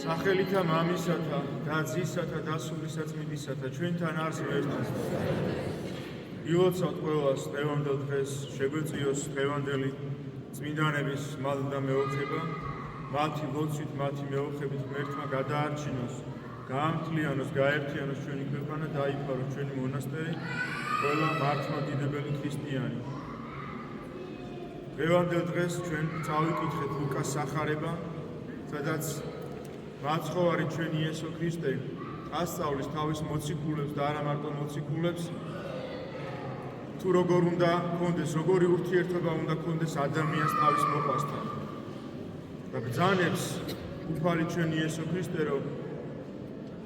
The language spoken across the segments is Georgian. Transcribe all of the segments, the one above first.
სახელითა მამისათა და ძისათა და სულისაწმინდისათა ჩვენთან არს ერთად. ილოცავთ ყველას დღევანდელ დღეს შეგვეწიოს დღევანდელი წმინდანების მადლ და მეოხება, მათი ლოცვით, მათი მეოხებით ღმერთმა გადაარჩინოს, გაამთლიანოს, გაერთიანოს ჩვენი ქვეყანა, დაიფაროს ჩვენი მონასტერი, ყველა მართლმადიდებელი ქრისტიანი. დღევანდელ დღეს ჩვენ წავიკითხეთ ლუკას სახარება, სადაც მაცხოვარი ჩვენი იესო ქრისტე ასწავლის თავის მოციქულებს და არა მარტო მოციქულებს, თუ როგორ უნდა გქონდეს, როგორი ურთიერთობა უნდა გქონდეს ადამიანს თავის მოყვასთან. და ბრძანებს უფალი ჩვენი იესო ქრისტე, რომ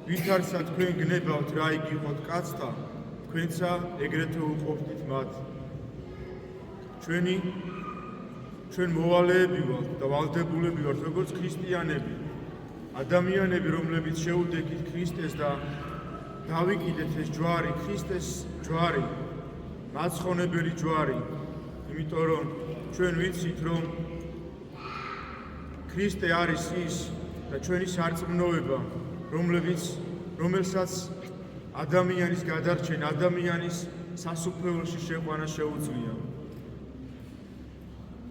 ვითარცა თქვენ გნებავთ რა იგიღოთ კაცთა, თქვენცა ეგრეთვე უყოფდით მათ. ჩვენ მოვალეები ვართ და ვალდებულები ვართ, როგორც ქრისტიანები, ადამიანები, რომლებიც შეუდექით ქრისტეს და დავიკიდეთ ეს ჯვარი, ქრისტეს ჯვარი, მაცხონებელი ჯვარი, იმიტომ რომ ჩვენ ვიცით, რომ ქრისტე არის ის და ჩვენი სარწმუნოება, რომელსაც ადამიანის გადარჩენა, ადამიანის სასუფეველში შეყვანა შეუძლია.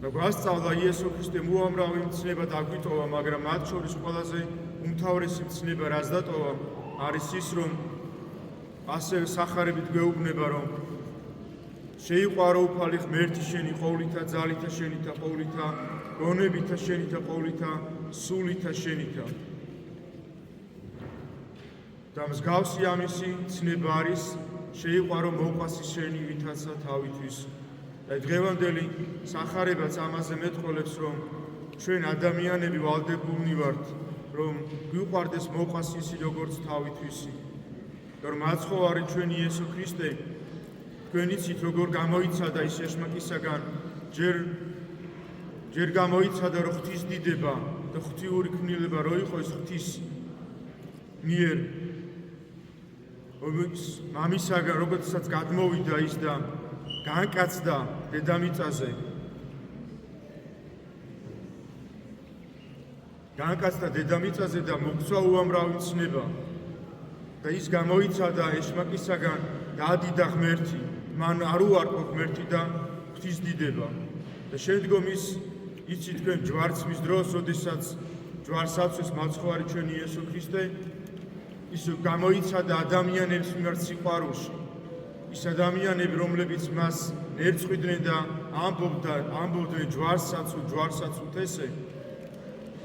და გვასწავლა იესო ქრისტემ უამრავი მცნება დაგვიტოვა, მაგრამ მათ შორის ყველაზე უმთავრესი მცნება, რაც დატოვა, არის ის, რომ ასევე სახარებით გვეუბნება, რომ შეიყვარო უფალი ღმერთი შენი ყოვლითა ძალითა შენითა ყოვლითა გონებითა შენითა ყოვლითა სულითა შენითა. და მსგავსი ამისი ცნება არის შეიყვარო მოყვასი შენი ვითარცა თავისთვის. და დღევანდელი სახარებაც ამაზე მეტყოლებს, რომ ჩვენ ადამიანები ვალდებულნი ვართ, რომ გვიყვარდეს მოყვასი ისი როგორც თავითვისი. რომ მაცხოვარი ჩვენი იესო ქრისტე, თქვენ იცით როგორ გამოიცადა ის ეშმაკისაგან, ჯერ გამოიცადა, რომ ღვთის დიდება და ღვთიური ქმნილება რო იყო ის ღვთის მიერ, მამისაგან, როდესაც გადმოვიდა ის და განკაცდა დედამიწაზე, და მოგცვა უამრავი ცნება და ის გამოიცადა ეშმაკისაგან და ადიდა ღმერთი, მან არ უარყო ღმერთი და ღვთის დიდება. და შემდგომ იცით თქვენ ჯვარცმის დროს, როდესაც ჯვარს აცვეს მაცხოვარი ჩვენი იესო ქრისტე, ის გამოიცადა ადამიანების მიმართ სიყვარულში. ის ადამიანები, რომლებიც მას ერწყმიდნენ და ამბობდნენ ჯვარსაცვით ესე,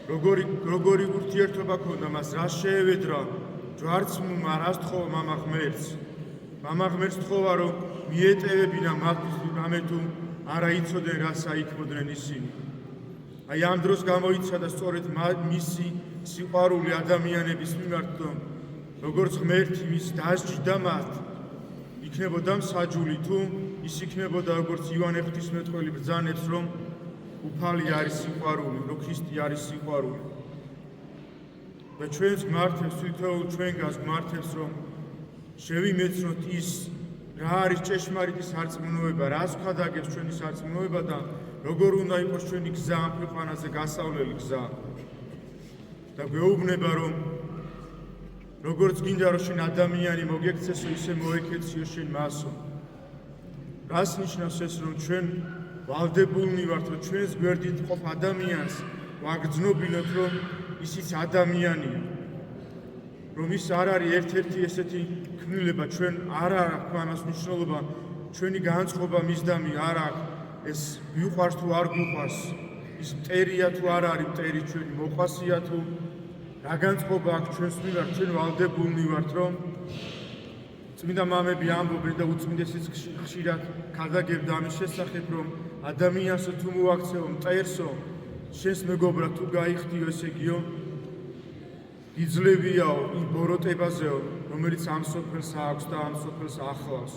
როგორი ურთიერთობა ქონდა მას, რას შეევედრა ჯვარცმულმა, რას თხოვა მამა ღმერთს. მამა ღმერთს თხოვა, რომ მიეტევებინა მათთვის რამე თუ არა იცოდნენ, რას აიქმოდნენ ისინი. აი ამ დროს გამოიცადა სწორედ მისი სიყვარული ადამიანების მიმართ, რომ როგორც ღმერთი მის დასჯდა მათ, იქნებოდა მსაჯული, თუ ის იქნებოდა როგორც ივანე ღვთისმეტყველი ბრძანებს, რომ უფალი არის სიყვარული, რომ ქრისტე არის სიყვარული. და ჩვენს გმართებს, თითოეულ ჩვენგანს გმართებს, რომ შევიმეცნოთ ის, რა არის ჭეშმარიტი სარწმუნოება, რას ვქადაგებს ჩვენი სარწმუნოება და როგორ უნდა იყოს ჩვენი გზა ამ ქვეყანაზე, გასავლელი გზა. და გვეუბნება, რომ როგორც გინდა, რომ შენ ადამიანი მოგექცესო, ისე მოექეციო შენ მასო. რას ნიშნავს ეს, რომ ჩვენ ვალდებულნი ვართ, რომ ჩვენს გვერდით მყოფ ადამიანს ვაგრძნობინოთ, რომ ისიც ადამიანია, რომ ის არ არის ერთ-ერთი ესეთი ქმნილება, ჩვენ არ აქვს ამას მნიშვნელობა, ჩვენი განწყობა მისდამი არ აქვს, ეს გვიყვარს თუ არ გვიყვარს, ის მტერია თუ არ არის მტერი, ჩვენი მოყვასია თუ რა განწყობა აქვს ჩვენს მიმართ, ჩვენ ვალდებულნი ვართ, რომ წმინდა მამები ამბობენ და უწმინდესიც ხშირად ქადაგებდა ამის შესახებ, რომ ადამიანსო თუ მოაქცევო მტერსო, შენს მეგობრად თუ გაიხდიო, ესე იგიო, იძლევიაო იმ ბოროტებაზეო, რომელიც ამ სოფელს აქვს და ამ სოფელს ახლავს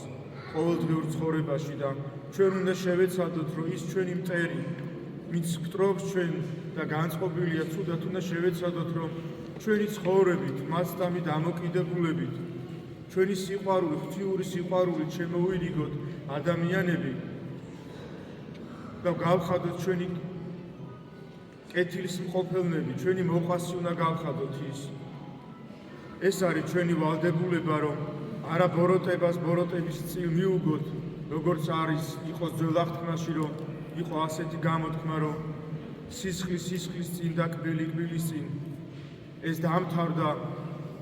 ყოველდღიურ ცხოვრებაში და ჩვენ უნდა შევეცადოთ, რომ ის ჩვენი მტერი, ვინც გტრობს ჩვენ და განწყობილია ცუდად, უნდა შევეცადოთ, რომ ჩვენი ცხოვრებით, მასწამი დამოკიდებულებით, ჩვენი სიყვარული, ღვთიური სიყვარული შემოვირიგოთ ადამიანები და გავხადოთ ჩვენი კეთილის მყოფელნები, ჩვენი მოყვასი უნდა გავხადოთ ის. ეს არის ჩვენი ვალდებულება, რომ არა ბოროტებას ბოროტების წილ მიუგოთ, როგორც არის იყოს ძველ აღთქმაში, რომ იყო ასეთი გამოთქმა, რომ სისხლის წინ და კბილის წინ. ეს დამთავრდა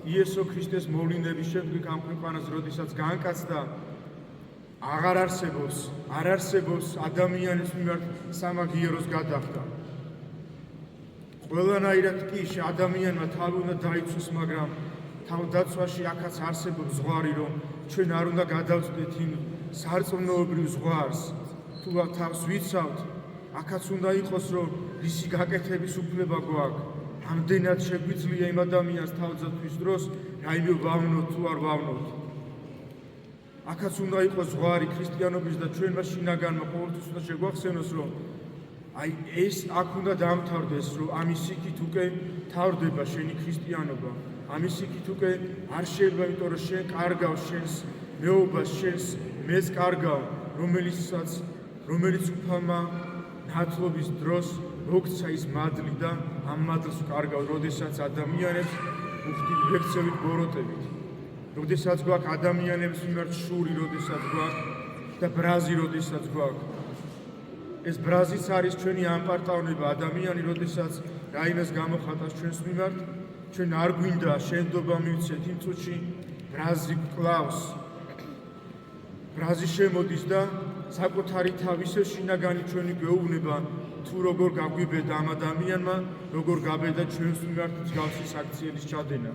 იესო ქრისტეს მოვლენების შემდეგ ამ ქვეყანას, როდესაც განკაცდა აღარ არსებობს ადამიანის მიმართ სამაგიეროს გადახდა. ყველანაირად კი ადამიანმა თავი უნდა დაიცვას, მაგრამ თავდაცვაში აქაც არსებობს ზღვარი, რომ ჩვენ არ უნდა გადავწყვეტთ იმ სარწმუნოებრივ ზღვარს. თუ თავს ვიცავთ, აქაც უნდა იყოს, რომ რისი გაკეთების უფლება გვაქვს. ამდენად შეგვიძლია იმ ადამიანს თავდაცვის დროს რაიმე ვავნოთ თუ არ ვავნოთ. აქაც უნდა იყოს ზღვარი ქრისტიანობის და ჩვენმა შინაგანმა ყოველთვის უნდა შეგვახსენოს, რომ აი ეს აქ უნდა დამთავრდეს, რომ ამის იქით უკვე თავდება შენი ქრისტიანობა. ამის იქით უკვე არ შეიძლება, იმიტომ რომ შენ კარგავ შენს მეობას, შენს მეც კარგავ, რომელიც უფალმა ნათლობის დროს მოგცა ის მადლი და ამ მადლს ვკარგავ, როდესაც ადამიანებს უხდით ვექცევით ბოროტებით. როდესაც გვაქვს ადამიანების მიმართ შური, როდესაც გვაქვს და ბრაზი, როდესაც გვაქვს. ეს ბრაზიც არის ჩვენი ამპარტავნება, ადამიანი, როდესაც რაიმეს გამოხატავს ჩვენს მიმართ, ჩვენ არ გვინდა შენდობა მივცეთ იმ წუთში, ბრაზი კლავს. ბრაზი შემოდის და საკუთარი თავისე შინაგანი ჩვენი გვეუბნება, თუ როგორ გაგვიბედა ამ ადამიანმა, როგორ გაბედა ჩვენს მიმართ მსგავსი საქციელის ჩადენა.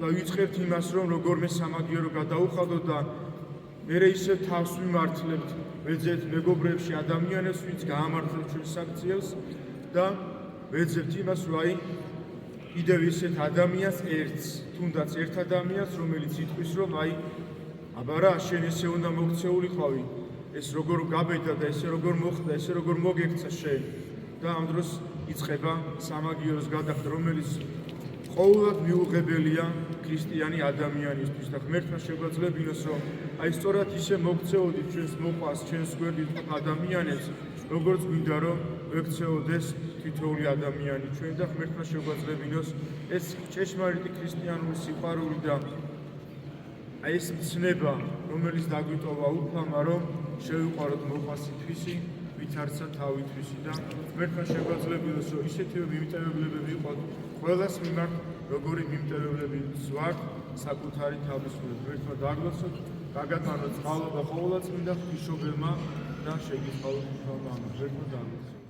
და ვიწყებთ იმას, რომ როგორმე სამაგიერო გადაუხადოთ და მერე ისე თავს ვიმართლებთ, ვეძებთ მეგობრებში ადამიანებს, ვინც გაამართლებს ჩვენს საქციელს და ვეძებთ იმას, რომ აი კიდევ ისეთ ადამიანს ერთს, თუნდაც ერთ ადამიანს, რომელიც იტყვის, რომ აი აბა რა, შენ ესე უნდა მოქცეულიყავი, ეს როგორ გაბედა და ესე როგორ მოხდა, ესე როგორ მოგექცა შენ და ამ დროს იწყება სამაგიეროს გადახდა, რომელიც ყოველად მიუღებელია ქრისტიანი ადამიანისთვის და ღმერთმა შეგვაძლებინოს, რომ აი სწორად ისე მოგცეოდით ჩვენს მოყვას, ჩვენს გვერდით ადამიანებს, როგორც გვინდა, რომ ვექცეოდეს თითოეული ადამიანი ჩვენ და ღმერთმა შეგვაძლებინოს ეს ჭეშმარიტი ქრისტიანული სიყვარული და აი ეს მცნება, რომელიც დაგვიტოვა უფალმა, რომ შევიყვაროთ მოყვასი თვისი, ვით არცა თავითვისი და ღმერთმა შეგვაძლებინოს, რომ ისეთივე მიმტევებლებები ვიყოთ ყველას მიმართ, როგორი მიმტევებლებიც ვართ საკუთარი თავის მიმართ. ღმერთმა დაგვაცოთ, გაგატანოთ წყალობა ყოველწმინდა ღვთისმშობელმა და შეგისყალოთ უფალმა. ღმერთმა დაგვაცოთ.